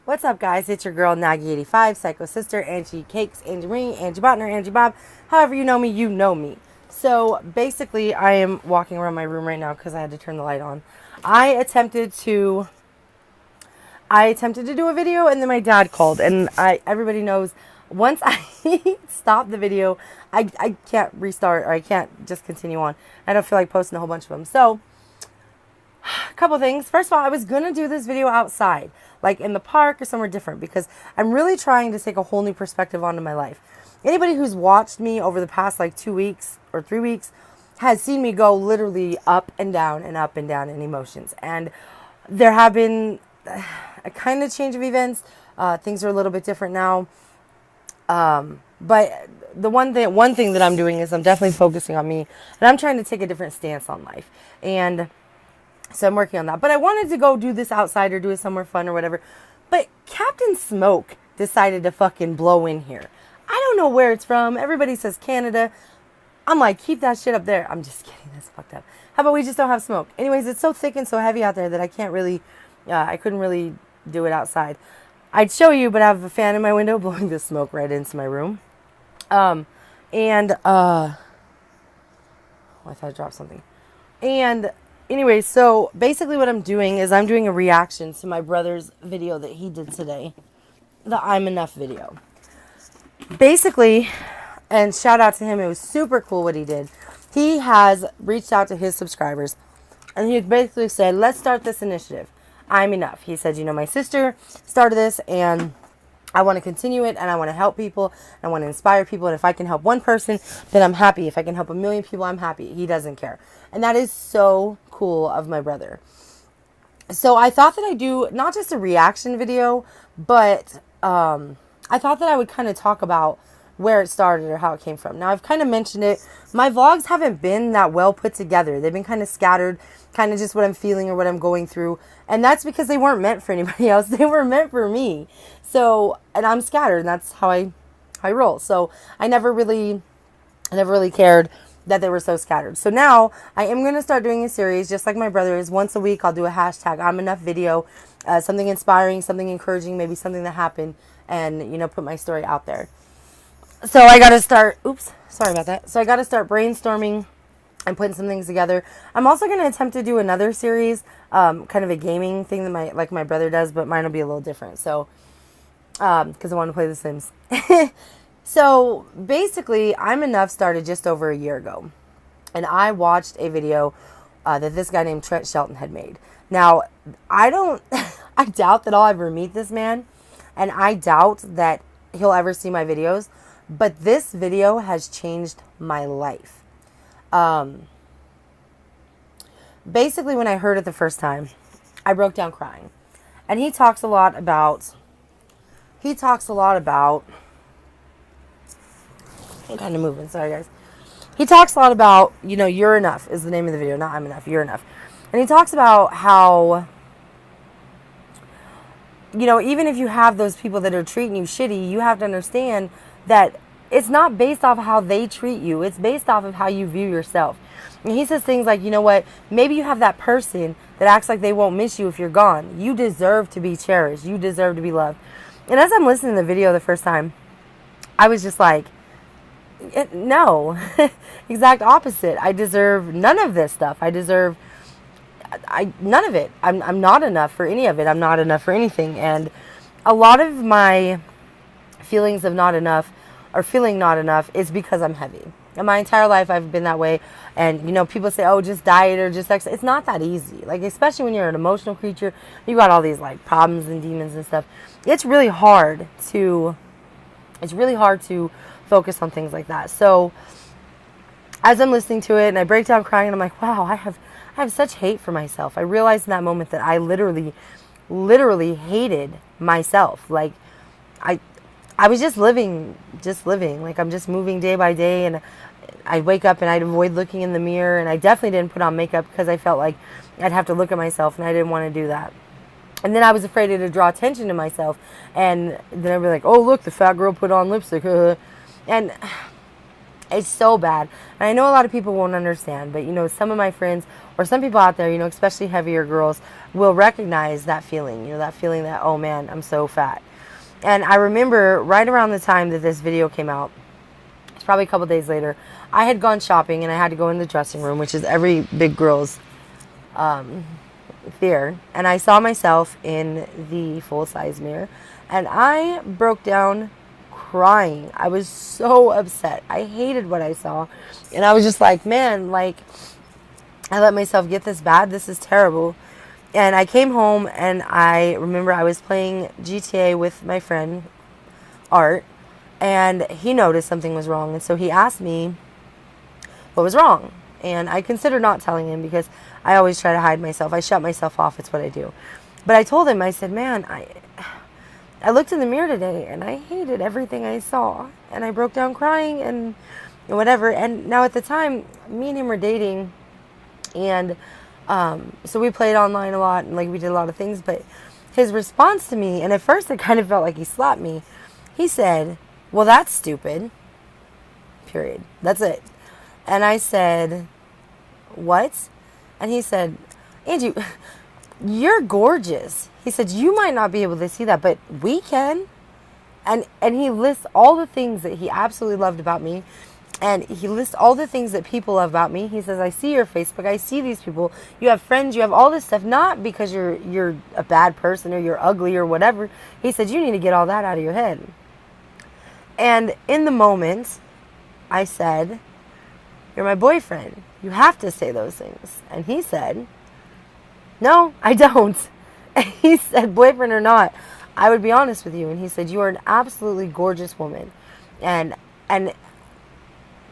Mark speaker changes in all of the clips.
Speaker 1: What's up, guys? It's your girl, Nagi85, Psycho Sister, Angie Cakes, Angie Ring, Angie Botner, Angie Bob. However you know me, you know me. So, basically, I am walking around my room right now because I had to turn the light on. I attempted to do a video, and then my dad called, and everybody knows once I stop the video, I can't restart, or I can't just continue on. I don't feel like posting a whole bunch of them. So, a couple things. First of all, I was going to do this video outside, like in the park or somewhere different, because I'm really trying to take a whole new perspective onto my life. Anybody who's watched me over the past like 2 weeks or 3 weeks has seen me go literally up and down in emotions. And there have been a kind of change of events. Things are a little bit different now. But the one thing that I'm doing is I'm definitely focusing on me, and I'm trying to take a different stance on life. And so I'm working on that. But I wanted to go do this outside or do it somewhere fun or whatever. But Captain Smoke decided to fucking blow in here. I don't know where it's from. Everybody says Canada. I'm like, keep that shit up there. I'm just kidding. That's fucked up. How about we just don't have smoke? Anyways, it's so thick and so heavy out there that I couldn't really do it outside. I'd show you, but I have a fan in my window blowing the smoke right into my room. I thought I dropped something. And anyway, so basically what I'm doing is I'm doing a reaction to my brother's video that he did today. The I'm Enough video. Basically, and shout out to him, it was super cool what he did. He has reached out to his subscribers, and he basically said, let's start this initiative. I'm Enough. He said, my sister started this, and I want to continue it, and I want to help people, and I want to inspire people, and if I can help one person, then I'm happy. If I can help 1 million people, I'm happy. He doesn't care. And that is so cool of my brother. So I thought that I'd do not just a reaction video, but I thought that I would kind of talk about where it started or how it came from. Now, I've kind of mentioned it. My vlogs haven't been that well put together. They've been kind of scattered, kind of just what I'm feeling or what I'm going through. And that's because they weren't meant for anybody else. They were meant for me. So, and I'm scattered, and that's how I roll. So I never really cared that they were so scattered. So now I am going to start doing a series just like my brother is. Once a week, I'll do a hashtag I'm Enough video, something inspiring, something encouraging, maybe something that happened, and, put my story out there. So I got to start, sorry about that. So I got to start brainstorming and putting some things together. I'm also going to attempt to do another series, kind of a gaming thing that my brother does, but mine will be a little different. So, because I want to play The Sims. So basically, I'm Enough started just over a year ago, and I watched a video that this guy named Trent Shelton had made. Now, I doubt that I'll ever meet this man, and I doubt that he'll ever see my videos, but this video has changed my life. Basically, when I heard it the first time, I broke down crying, and he talks a lot about, I'm kind of moving. Sorry, guys. He talks a lot about, you're enough is the name of the video. Not I'm enough. You're enough. And he talks about how, even if you have those people that are treating you shitty, you have to understand that it's not based off of how they treat you. It's based off of how you view yourself. And he says things like, maybe you have that person that acts like they won't miss you if you're gone. You deserve to be cherished. You deserve to be loved. And as I'm listening to the video the first time, I was just like, no, exact opposite. I deserve none of this stuff. None of it. I'm not enough for any of it. I'm not enough for anything. And a lot of my feelings of not enough or feeling not enough is because I'm heavy. And my entire life I've been that way. And, people say, oh, just diet or just exercise. It's not that easy. Like, especially when you're an emotional creature, you got all these like problems and demons and stuff. It's really hard to focus on things like that. So as I'm listening to it and I break down crying and I'm like, wow, I have such hate for myself. I realized in that moment that I literally hated myself. Like I was just living. Like I'm just moving day by day, and I'd wake up and I'd avoid looking in the mirror, and I definitely didn't put on makeup because I felt like I'd have to look at myself, and I didn't want to do that. And then I was afraid to draw attention to myself, and then I'd be like, oh, look, the fat girl put on lipstick. And It's so bad. And I know a lot of people won't understand, but some of my friends or some people out there, especially heavier girls, will recognize that feeling, that feeling that, oh man, I'm so fat. And I remember right around the time that this video came out, it's probably a couple days later, I had gone shopping and I had to go in the dressing room, which is every big girl's fear. And I saw myself in the full-size mirror and I broke down crying. I was so upset. I hated what I saw. And I was just like, man, like, I let myself get this bad. This is terrible. And I came home and I remember I was playing GTA with my friend, Art, and he noticed something was wrong. And so he asked me what was wrong. And I considered not telling him because I always try to hide myself. I shut myself off. It's what I do. But I told him, I said, man, I looked in the mirror today and I hated everything I saw. And I broke down crying and whatever. And now at the time, me and him were dating. And so we played online a lot and like we did a lot of things. But his response to me, and at first it kind of felt like he slapped me. He said, well, that's stupid. Period. That's it. And I said, what? And he said, Angie, you're gorgeous. He said, you might not be able to see that, but we can. And he lists all the things that he absolutely loved about me. And he lists all the things that people love about me. He says, I see your Facebook. I see these people. You have friends. You have all this stuff. Not because you're a bad person or you're ugly or whatever. He said, you need to get all that out of your head. And in the moment, I said, you're my boyfriend. You have to say those things. And he said, no, I don't. And he said, boyfriend or not, I would be honest with you. And he said, you are an absolutely gorgeous woman. And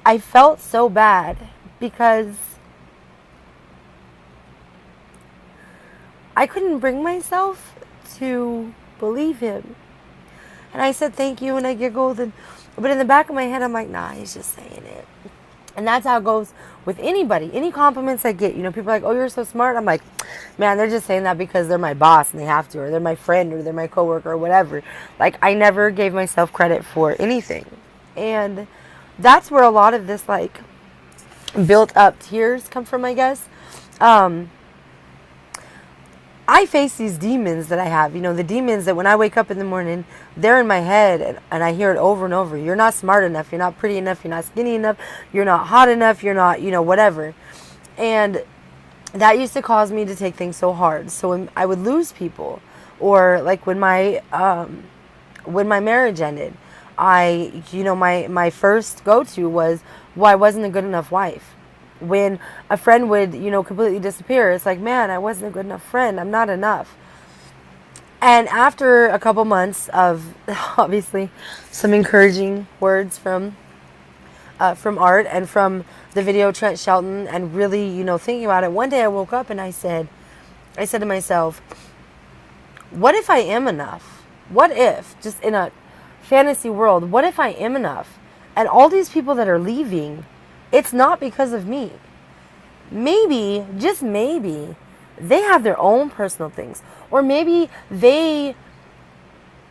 Speaker 1: I felt so bad because I couldn't bring myself to believe him. And I said, thank you. And I giggled. But in the back of my head, I'm like, nah, he's just saying it. And that's how it goes with anybody. Any compliments I get, people are like, oh, you're so smart. I'm like, man, they're just saying that because they're my boss and they have to, or they're my friend, or they're my coworker, or whatever. Like, I never gave myself credit for anything. And that's where a lot of this, like, built up tears come from, I guess. I face these demons that I have, the demons that when I wake up in the morning, they're in my head and I hear it over and over. You're not smart enough. You're not pretty enough. You're not skinny enough. You're not hot enough. You're not, whatever. And that used to cause me to take things so hard. So when I would lose people, or like when my marriage ended, my first go-to was, well, I wasn't a good enough wife. When a friend would, completely disappear, it's like, man, I wasn't a good enough friend. I'm not enough. And after a couple months of, obviously, some encouraging words from Art and from the video Trent Shelton, and really, thinking about it, one day I woke up and I said to myself, what if I am enough? What if, just in a fantasy world, what if I am enough? And all these people that are leaving, it's not because of me. Maybe, just maybe, they have their own personal things. Or maybe they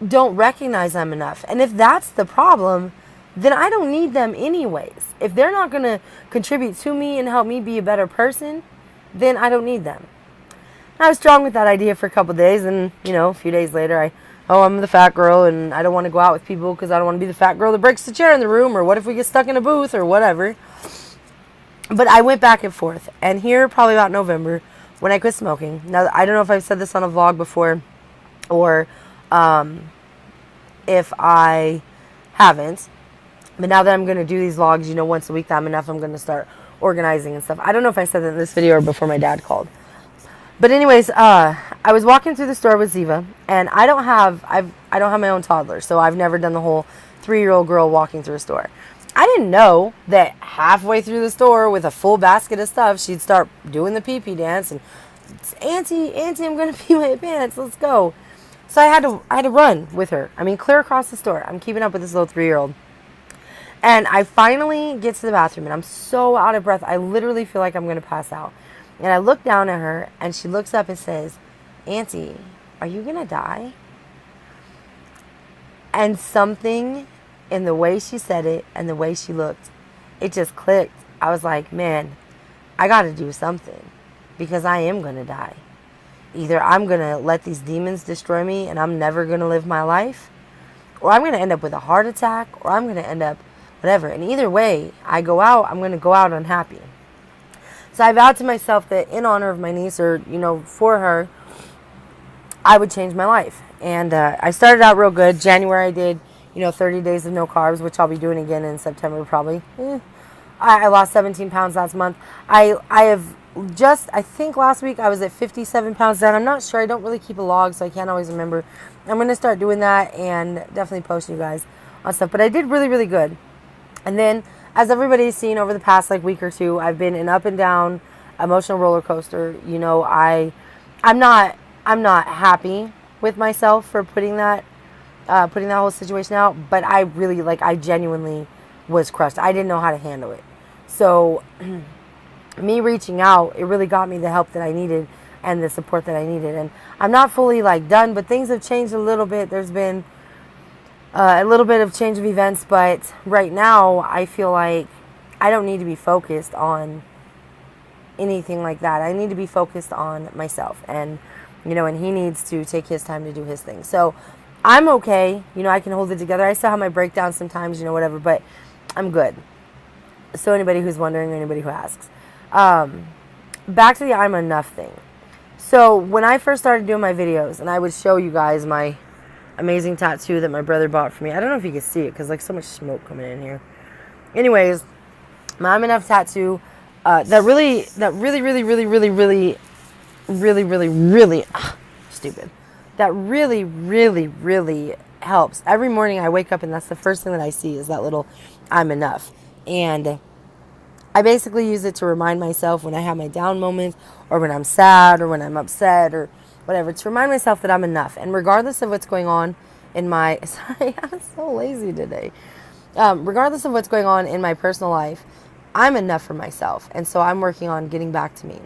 Speaker 1: don't recognize I'm enough. And if that's the problem, then I don't need them anyways. If they're not going to contribute to me and help me be a better person, then I don't need them. I was strong with that idea for a couple of days. And, a few days later, I'm the fat girl and I don't want to go out with people because I don't want to be the fat girl that breaks the chair in the room, or what if we get stuck in a booth or whatever. But I went back and forth. And here, probably about November, when I quit smoking. Now, I don't know if I've said this on a vlog before, or if I haven't. But now that I'm going to do these vlogs, once a week, that I'm enough, I'm going to start organizing and stuff. I don't know if I said that in this video or before my dad called. But anyways, I was walking through the store with Ziva, and I don't have my own toddler, so I've never done the whole 3-year-old girl walking through a store. I didn't know that halfway through the store with a full basket of stuff, she'd start doing the pee-pee dance and, Auntie, I'm going to pee my pants. Let's go. So I had to run with her. Clear across the store. I'm keeping up with this little 3-year-old. And I finally get to the bathroom, and I'm so out of breath. I literally feel like I'm going to pass out. And I look down at her, and she looks up and says, Auntie, are you going to die? And something in the way she said it and the way she looked it just clicked. I was like, man, I got to do something because I am going to die. Either I'm going to let these demons destroy me and I'm never going to live my life, or I'm going to end up with a heart attack, or I'm going to end up whatever. And either way I go out, I'm going to go out unhappy. So I vowed to myself that in honor of my niece, or, for her, I would change my life. And I started out real good. January I did, 30 days of no carbs, which I'll be doing again in September probably. I lost 17 pounds last month. I think last week I was at 57 pounds down. I'm not sure. I don't really keep a log, so I can't always remember. I'm going to start doing that and definitely post you guys on stuff. But I did really, really good. And then, as everybody's seen over the past week or two, I've been an up and down emotional roller coaster. I'm not happy with myself for putting that whole situation out. But I really, I genuinely was crushed. I didn't know how to handle it. So me reaching out, it really got me the help that I needed and the support that I needed. And I'm not fully done, but things have changed a little bit. There's been a little bit of change of events, but right now I feel like I don't need to be focused on anything like that. I need to be focused on myself, and and he needs to take his time to do his thing. So I'm okay. I can hold it together. I still have my breakdowns sometimes, whatever, but I'm good. So anybody who's wondering, or anybody who asks, back to the I'm enough thing. So when I first started doing my videos, and I would show you guys my amazing tattoo that my brother bought for me. I don't know if you can see it because so much smoke coming in here. Anyways, my I'm enough tattoo that really stupid. That really helps. Every morning I wake up and that's the first thing that I see is that little I'm enough. And I basically use it to remind myself when I have my down moments, or when I'm sad, or when I'm upset, or whatever, to remind myself that I'm enough. And regardless of what's going on in my, sorry, I'm so lazy today. Regardless of what's going on in my personal life, I'm enough for myself. And so I'm working on getting back to me.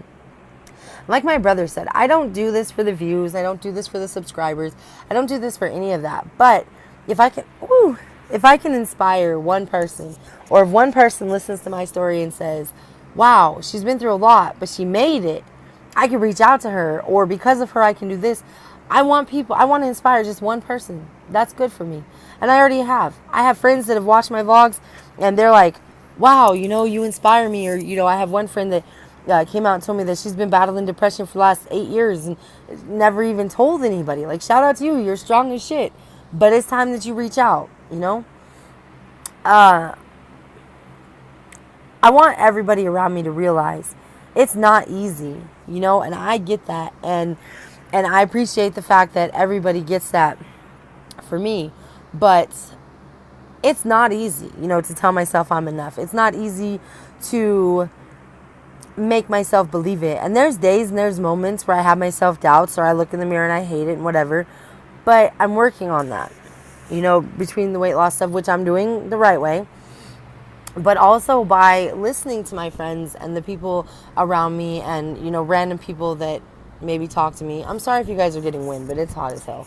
Speaker 1: Like my brother said, I don't do this for the views. I don't do this for the subscribers. I don't do this for any of that. But if I can inspire one person, or if one person listens to my story and says, wow, she's been through a lot, but she made it, I can reach out to her, or because of her, I can do this. I want to inspire just one person. That's good for me. And I already have. I have friends that have watched my vlogs and they're like, wow, you inspire me. Or, I have one friend that came out and told me that she's been battling depression for the last 8 years and never even told anybody. Shout out to you. You're strong as shit. But it's time that you reach out, I want everybody around me to realize it's not easy, and I get that. And I appreciate the fact that everybody gets that for me. But it's not easy, to tell myself I'm enough. It's not easy to make myself believe it. And there's days and there's moments where I have my self-doubts, or I look in the mirror and I hate it and whatever. But I'm working on that, between the weight loss stuff, which I'm doing the right way. But also by listening to my friends and the people around me and, random people that maybe talk to me. I'm sorry if you guys are getting wind, but it's hot as hell.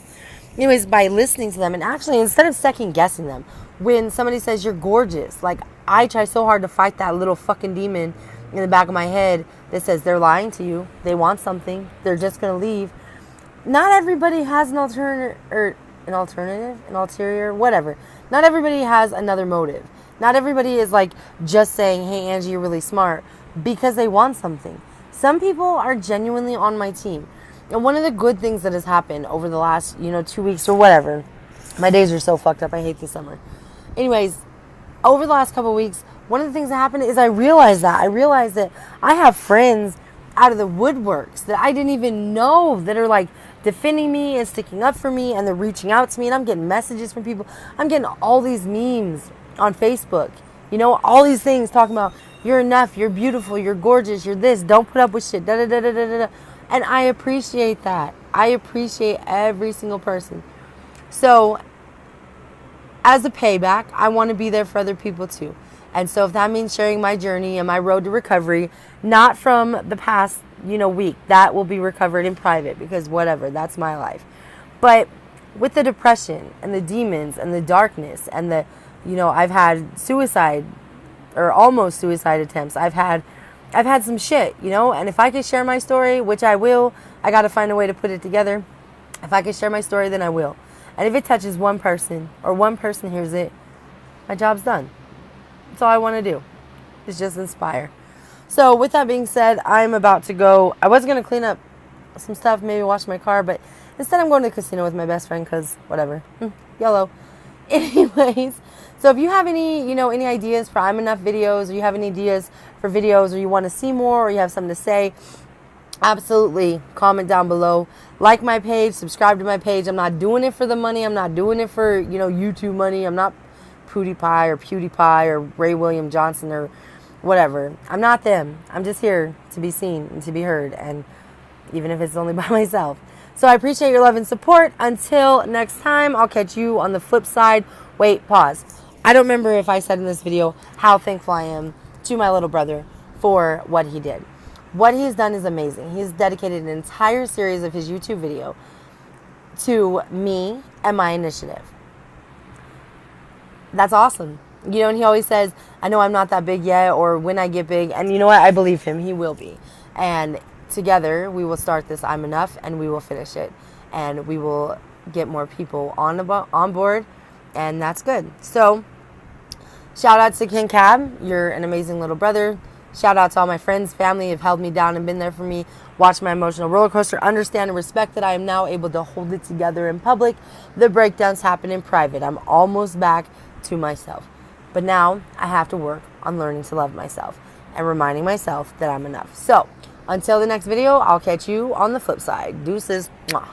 Speaker 1: Anyways, by listening to them, and actually instead of second guessing them, when somebody says you're gorgeous, I try so hard to fight that little fucking demon in the back of my head that says they're lying to you. They want something. They're just going to leave. Not everybody has an ulterior, whatever. Not everybody has another motive. Not everybody is just saying, hey, Angie, you're really smart, because they want something. Some people are genuinely on my team. And one of the good things that has happened over the last, 2 weeks or whatever, my days are so fucked up. I hate the summer. Anyways, over the last couple of weeks, one of the things that happened is I realized that I have friends out of the woodworks that I didn't even know that are defending me and sticking up for me, and they're reaching out to me, and I'm getting messages from people. I'm getting all these memes on Facebook, all these things talking about you're enough, you're beautiful, you're gorgeous, you're this, don't put up with shit, da da da da da da. And I appreciate that. I appreciate every single person. So as a payback, I want to be there for other people too. And so if that means sharing my journey and my road to recovery, not from the past, week, that will be recovered in private, because whatever, that's my life. But with the depression and the demons and the darkness and the, I've had suicide or almost suicide attempts. I've had some shit, you know, and if I could share my story, which I will, I got to find a way to put it together. If I could share my story, then I will. And if it touches one person or one person hears it, my job's done. That's all I want to do, is just inspire. So with that being said, I'm about to go. I was going to clean up some stuff, maybe wash my car, but instead I'm going to the casino with my best friend because whatever. YOLO. Anyways, so if you have any, any ideas for I'm Enough videos, or you have any ideas for videos, or you want to see more, or you have something to say, absolutely comment down below. Like my page, subscribe to my page. I'm not doing it for the money. I'm not doing it for, YouTube money. I'm not PewDiePie or Ray William Johnson or whatever. I'm not them. I'm just here to be seen and to be heard, and even if it's only by myself. So I appreciate your love and support. Until next time, I'll catch you on the flip side. Wait, pause. I don't remember if I said in this video how thankful I am to my little brother for what he did. What he's done is amazing. He's dedicated an entire series of his YouTube video to me and my initiative. That's awesome. And he always says, I know I'm not that big yet, or when I get big. And you know what? I believe him. He will be. And together, we will start this I'm Enough, and we will finish it. And we will get more people on board, and that's good. So, shout out to King Cab. You're an amazing little brother. Shout out to all my friends, family who have held me down and been there for me, watched my emotional roller coaster, understand and respect that I am now able to hold it together in public. The breakdowns happen in private. I'm almost back to myself. But now, I have to work on learning to love myself and reminding myself that I'm enough. So, until the next video, I'll catch you on the flip side. Deuces. Mwah.